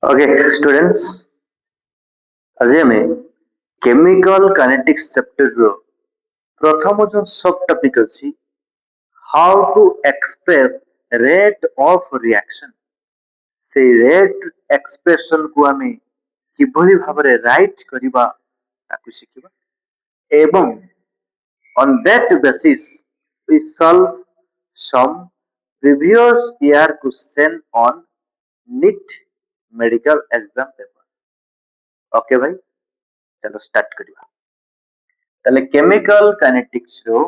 Okay students आज आम chemical kinetics chapter रो प्रथम जो सब टॉपिक अछि how to express rate of reaction से रेट एक्सप्रेशन को आम किभली भाबरे राइट करिबा ताकू शिखिबा एवं on that basis we solve some previous year question on NEET medical exam paper okay भाई चलो स्टार्ट करिबा তাহলে কেমিক্যাল কাইনেটিক্স रो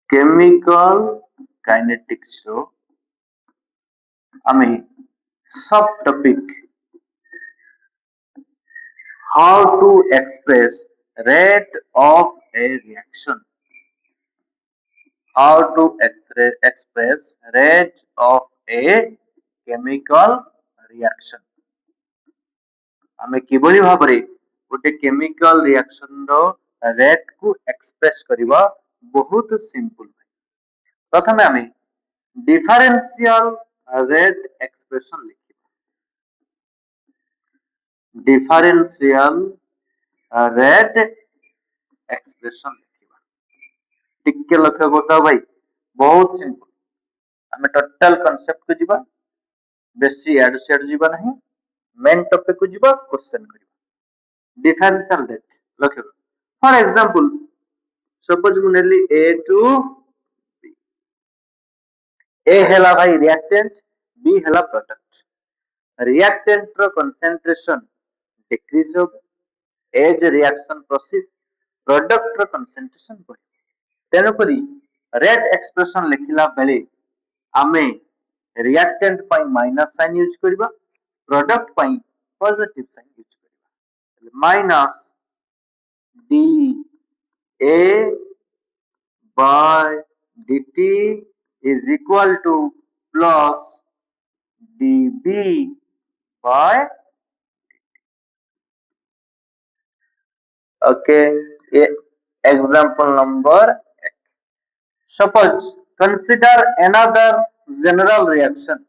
কেমিক্যাল কাইনেটিক্স रो আমি सब topic how to express rate of a reaction how to express rate of a chemical reaction ଆମେ କିଭଳି ଭାବରେ ଗୋଟେ କେମିକାଲ ରିଆକ୍ସନ ର ରେଟ୍ କୁ ଏକ୍ସପ୍ରେସ କରିବା ବହୁତ ସିମ୍ପଲ ପ୍ରଥମେ ଆମେ डिफरेंशियल रेट एक्सप्रेशन लिखिबा डिफरेंशियल रेट एक्सप्रेशन लिखिबा टिके लक्ष्य करता भाई बहुत सिंपल हमें टोटल कांसेप्ट को जीवा बेसी एड सेड जीवा नहीं मेन टॉपिक को जीवा क्वेश्चन करिबा डिफरेंशियल रेट लक्ष्य फॉर एग्जांपल सपोज मु नेली a टू A हेला भाई रिएक्टेंट B हेला प्रोडक्ट रिएक्टेंट रो कंसंट्रेशन डिक्रीज हो एज रिएक्शन प्रोसीड प्रोडक्ट रो कंसंट्रेशन बढ़ तेनो करी रेट एक्सप्रेशन लिखिला बेले आमे रिएक्टेंट पई माइनस साइन यूज करबा प्रोडक्ट पई पॉजिटिव साइन यूज करबा minus D A by dt is equal to plus dB by okay example number suppose consider another general reaction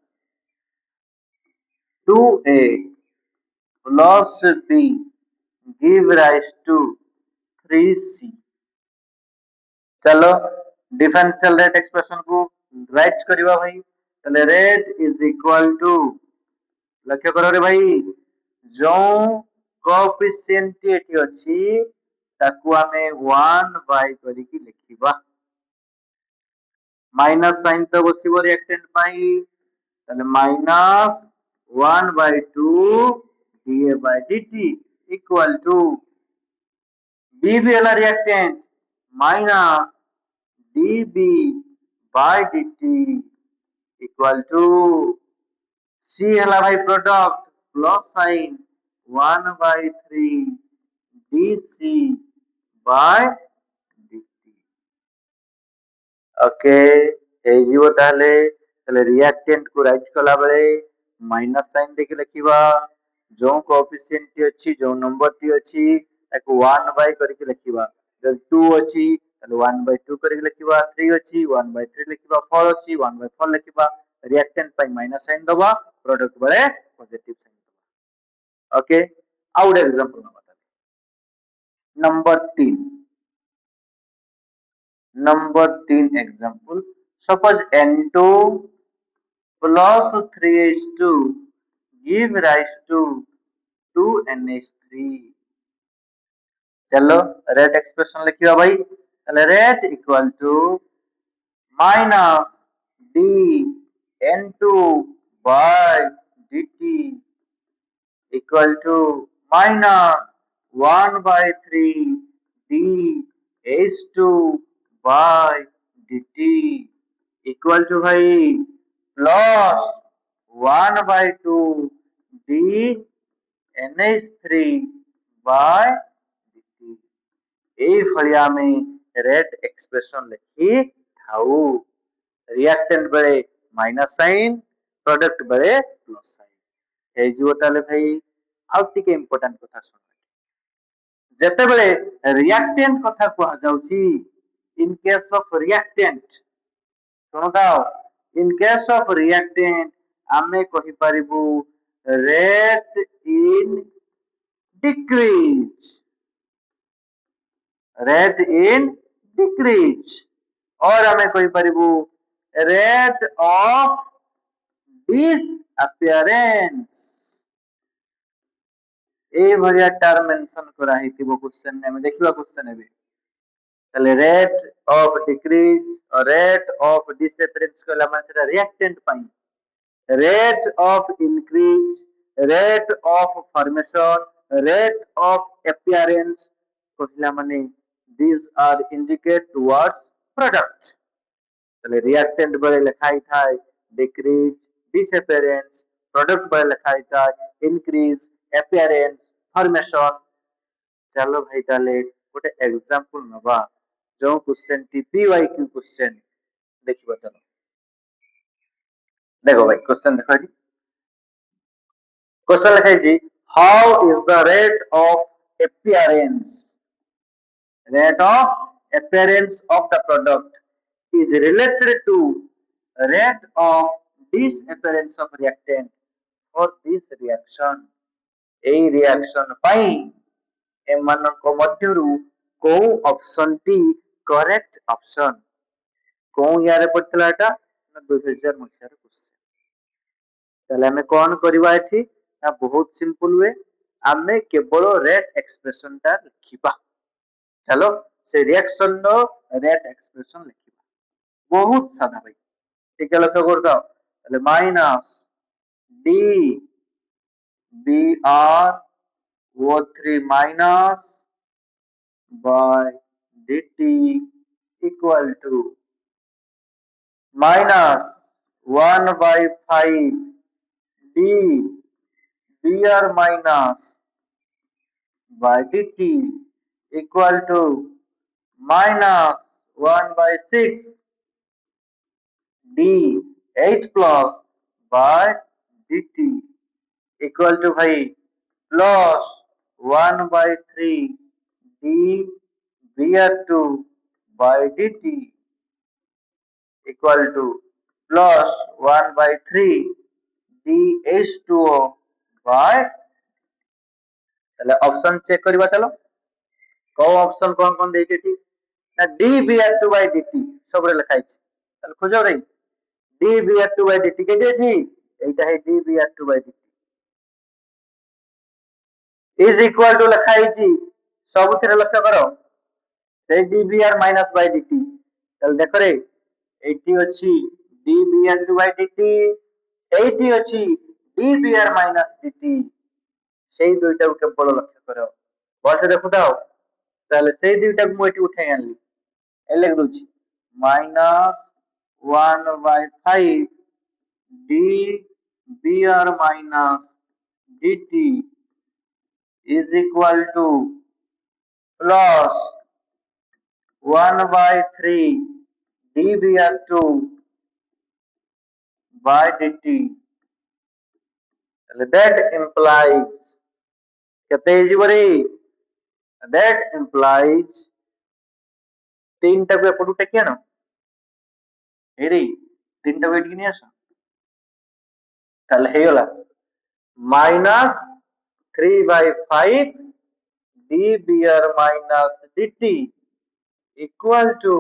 2a plus b give rise to 3c चलो differential rate expression को right करिवा भाई तले rate is equal to लक्ष्य करो रे भाई जो coefficient एठी अछि ताकू हमें 1 बाय करी की लिखिबा माइनस साइन तो बसिबो रिएक्टेंट पाई तले minus 1 by 2 dA by dt equal to b भी वाला reactant minus dB by dt equal to C है भाई product plus sign 1 by 3 dC by dt okay ए जीवो ताले रिएक्टेंट को राइट कला बेले माइनस साइन देके लिखिबा जो कोएफिशिएंट टी अछि जो नंबर टी अछि एको 1 बाय करके लिखिबा जब 2 अछि ताले 1 by 2 करके लिखिबा 3 अछि 1 by 3 लिखिबा 4 अछि 1 by 4 लिखिबा रिएक्टेंट पाई माइनस साइन दबा प्रोडक्ट बळे पॉजिटिव साइन दबा ओके आउट example number 3 example suppose n2 plus 3h2 give rise to 2nh3 चलो रेट एक्सप्रेशन लिखिबा भाई ताले rate equal to minus d n2 by dt equal to minus 1 by 3 d h2 by dt equal to भाई plus 1 by 2 d nh3 by dt এই ফলিয়া में rate expression लिखी थाऊ reactant बेले minus sign product बेले plus sign ए जीवो ताले भाई out टिके इंपोर्टेंट कथा सुन जेते बेले रिएक्टेंट कथा को जाउची in case of reactant सुनो दाओ in case of reactant आमे कहि परिबु rate in decrease, rate in decrease, और आमे कहि परिबु rate of disappearance। ए भरिया टर्म मेंशन करा हितिबो क्वेश्चन ने, हम देखिबा क्वेश्चन एबे ताले रेट ऑफ डिक्रीज और रेट ऑफ डिसअपियरेंस कहला माने सेटा reactant pi, rate of increase, rate of formation, rate of appearance कहला माने these are indicate towards product। তাহলে রিঅ্যাক্টেন্ট বলে লেখাই থাকে ডিক্রিজ, ডিসঅ্যাপিয়ারেন্স, প্রোডাক্ট বলে লেখাই থাকে ইনক্রিজ, অ্যাপিয়ারেন্স, ফরমেশন। चलो भाई ताले गोटे एग्जांपल नबा जो क्वेश्चन टी पीवाईक्यू क्वेश्चन देखिबा। चलो देखो भाई क्वेश्चन देखो जी, क्वेश्चन लिखाई जी how is the rate of appearance, rate of appearance of the product is related to rate of disappearance of reactant for this reaction। এই রিঅ্যাকশন পাই এମାନଙ୍କ ମଧ୍ୟରୁ କୋଉ ଅପସନ ଟି କରେକ୍ଟ ଅପସନ, କୋଉ ইয়ারে ପଡିଥିଲା এটা ନା 2000 ମସିହାର କ୍वेଶ୍ଚନ। ତାହେଲେ ଆମେ କଣ କରିବା ଏଠି ନା ବହୁତ ସିମ୍ପଲ वे, ଆମେ କେବଳ ରେଟ୍ ଏକ୍ସପ୍ରେସନ ଟା लिखिबा। चलो से रिएक्शन नो रेट एक्सप्रेशन लिखिबा, बहुत सादा भाई। ठीक है लक्ष्य कर दो ताले minus D B R O3 minus by dt equal to minus 1 by 5 d br minus by dt equal to minus 1 by 6 d 8 plus by dt equal to भाई plus 1 by 3 d br2 by dt equal to plus 1 by 3 d H2O by। Option check करवा। चलो को option कौन देखे ना d br2 by dt सब रे लिखाई छी, चल खोजो रे d br2 by dt केते छी, एटा है d br2 by dt is equal to लिखाई छी सबथिरे लक्ष्य करो से dbr minus by dt। चल देखो रे एटी अछि dbr2 by dt, एटी अछि dbr minus dt, सेही दुईटा को केवल लक्ष्य करो बस देखु दाओ। ताले सेही दुईटा को मोटी उठाई आनली ए लिख दोछि minus 1 by 5 dbr minus dt is equal to plus 1 by 3 dbr2 by dt। that implies कहते हैं जी बरे that implies तीन टाको एपटू टेकिया ना एरी तीन टाको एटिक नहीं आसा ताले हे गला minus 3 by 5 dbr minus dt equal to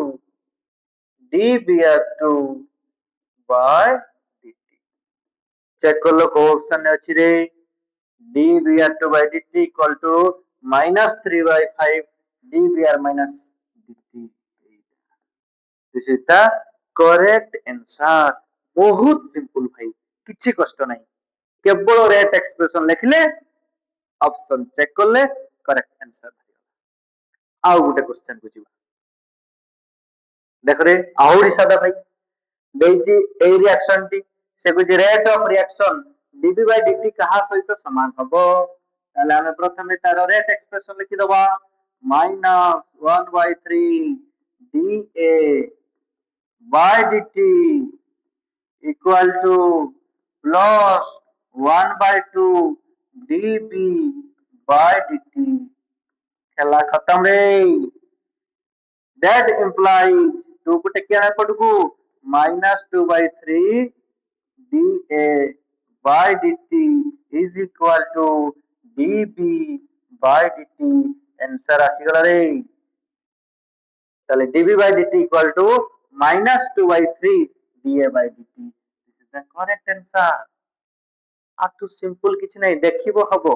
dbr2 by dt। Check कर लो को ऑप्शन ने अछि रे dbr2 by dt equal to minus 3 by 5 dbr minus dt। This is the correct answer. बहुत सिंपल भाई, किछि कष्ट नहीं, केवल रेट एक्सप्रेशन लिखले ऑप्शन चेक करले करेक्ट आंसर। आउ गोटे क्वेश्चन को जीवा देख रे आउरी सादा भाई देजी ए रिएक्शन टी से कुछ rate of reaction dB by dt कहा सहित समान हबो, ताले हमें प्रथमे तार रेट एक्सप्रेशन लिखि दबा minus 1 by 3 dA by dt equal to plus 1 by 2 dB by dt। खेला खत्म रे। that implies 2 को टेकिया पड़ू minus 2 by 3 dA by dt is equal to dB by dt answer आसीगला रे তাহলে dB by dt equal to -2/3 dA by dt. This is the correct answer. आटू simple किछि नै देखिबो हबो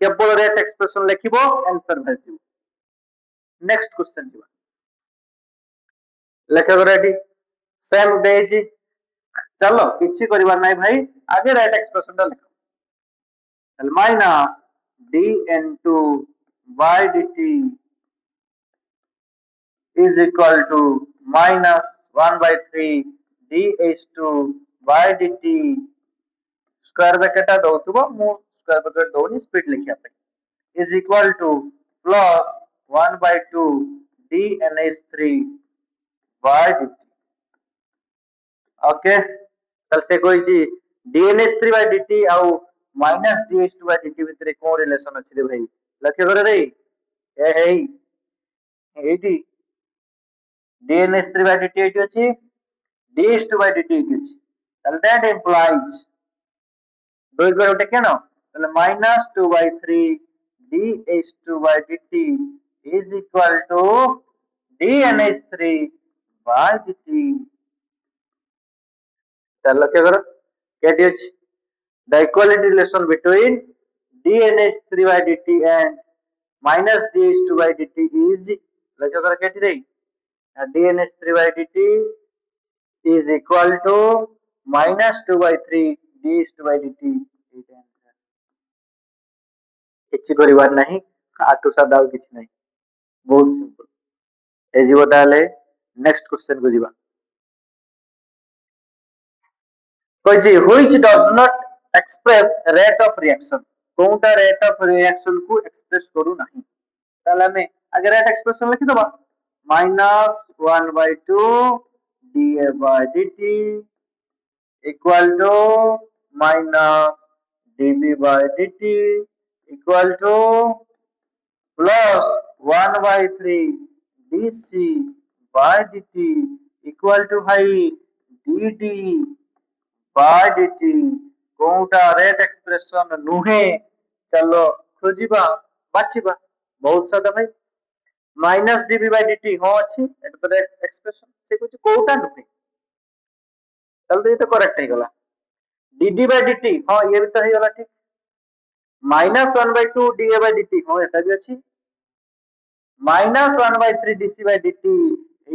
केवल रेट एक्सप्रेशन लिखिबो आंसर भेजिबो. नेक्स्ट क्वेश्चन जीवा लेखा रेडी सेम देजी चलो किछि करिवार नै भाई आगे रेट एक्सप्रेशन टा लिखो minus dn2 by dt is equal to -1/3 dh2 by dt square bracket दउथबो मु स्क्वायर ब्रैकेट दउनी स्पीड लिखिया पे is equal to plus 1/2 dnh3 by dt. Okay तल से कोई जी dnh3 by dt आउ माइनस dh2 by dt भितरे को रिलेशन अछि रे भाई लक्ष्य करे रे ए हेई एटी dnh3 by dt एटी अछि dh2 by dt एटी अछि तल दैट implies দুই করে ওটা কেন তাহলে -2/3 dh2 by dt is equal to dnh3 by dt. তাহলে লক্ষ্য করো কেটি আছে the equality relation between dnh3 by dt and minus dh2 by dt is লক্ষ্য করো কেটি রে dnh3 by dt is equal to -2/3 dh2 by dt. କିଛି କରିବାର ନାହିଁ ଆଠୁ ସାଧା ଆଉ କିଛି ନାହିଁ ବହୁତ ସିମ୍ପଲ ଏ ଯିବ ତାହେଲେ ନେକ୍ସଟ क्वेश्चन को ଯିବା କହିଛି which does not express rate of reaction कोनटा rate of reaction को एक्सप्रेस करू नाही ताले हमें आगे rate expression लिखि दबा -1/2 dA by dt equal to minus dB by dt equal to plus 1/3 dc by dt equal to भाई dd by dt कोटा रेट एक्सप्रेशन नुहे चलो खोजिबा बाछिबा बहुत सादा भाई माइनस dB by dt हो अछि एट द रेट एक्सप्रेशन से कुछ कोटा नुहे चल तो ये तो करेक्ट है गला dd by dt हां ये भी तो है गला ठीक -1/2 dA by dt हां एटा भी अछि -1/3 dc by dt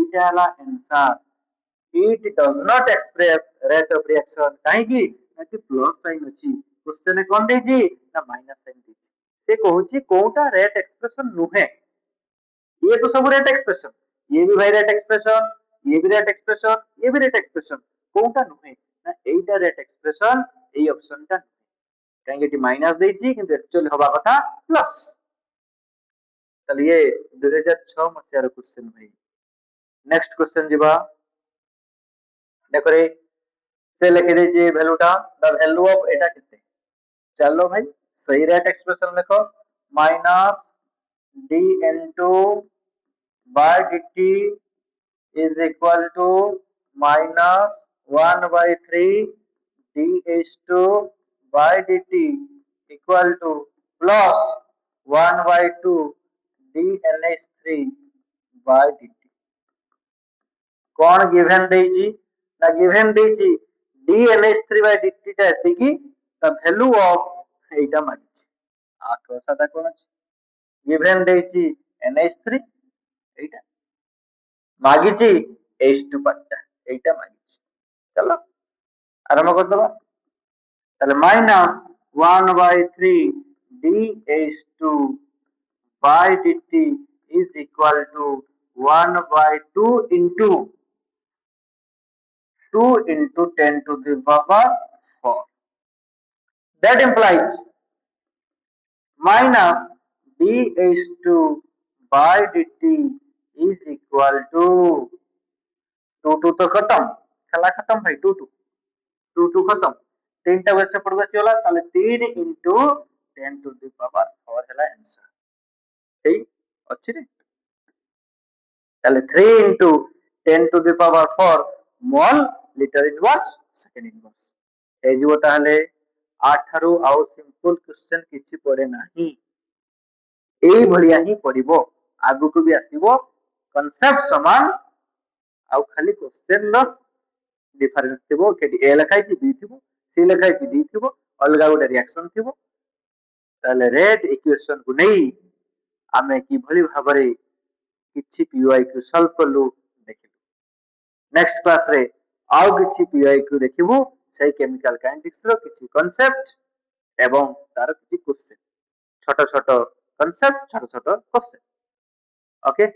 एटा हला answer. It does not express rate of reaction काहे की एटी प्लस साइन अछि क्वेश्चन कोन देजी ना माइनस साइन देजी से कहूची कोटा रेट एक्सप्रेशन नुहे ये तो सब रेट एक्सप्रेशन ये भी भाई रेट एक्सप्रेशन ये भी रेट एक्सप्रेशन ये भी रेट एक्सप्रेशन कोटा नुहे ना एटा रेट एक्सप्रेशन ए ऑप्शन टा काहे की माइनस देजी किंतु एक्चुअली होबा कथा प्लस चलिए 2006 मसियार क्वेश्चन भाई नेक्स्ट क्वेश्चन जीवा देखो रे से लिखि दीजिए वैल्यूटा द वैल्यू ऑफ एटा कितने चलो भाई सही रेट एक्सप्रेशन लिखो minus dn2 by dt is equal to minus 1/3 dh2 by dt equal to plus 1/2 dnh3 by dt कौन गिवन देजी ना गिवन देजी dnh3 by dt टा एतिकी द वैल्यू ऑफ एटा मागिछि आठो सादा कोन अछि गिवन देजी nh3 एटा मागिछि h2 पट्टा एटा मागिछि चलो आरंभ कर दबा ताले -1/3 dh2 by dt is equal to 1/2 into 2 into 10 to the power 4. That implies minus dh2 by dt is equal to 2 तो खत्म खेला खत्म भाई 2 खत्म 3 टा वैसे पड़ बसी होला ताले 3 into 10 to the power 4 हैला आंसर ठीक अछि रे ताले 3 into 10 to the power 4 mole liter inverse second inverse ହେଇଯିବ ତାହେଲେ ଆଠାରୁ ଆଉ ସିମ୍ପଲ କ୍वेଶ୍चन କିଛି ପଡେ ନାହିଁ। ଏଇ ଭଳିଆ ହିଁ ପଡିବ, ଆଗକୁ ବି ଆସିବ, କନସେପ୍ଟ ସମାନ ଆଉ ଖାଲି କ୍वेଶ୍चन ର डिफरेंस थिबो केटी ए लिखा है बी थिबो सी लिखा है डी थिबो अलगा गोटे रिएक्शन थिबो ताले रेट इक्वेशन को नहीं आमे की भली भाबरे किछि पीवाई को सॉल्व करलु देखिलु। नेक्स्ट क्लास रे आउ किछि पीवाई को देखिबो से केमिकल काइनेटिक्स रो किछि कांसेप्ट एवं तार किछि क्वेश्चन, छोट छोट कांसेप्ट छोट छोट क्वेश्चन। ओके।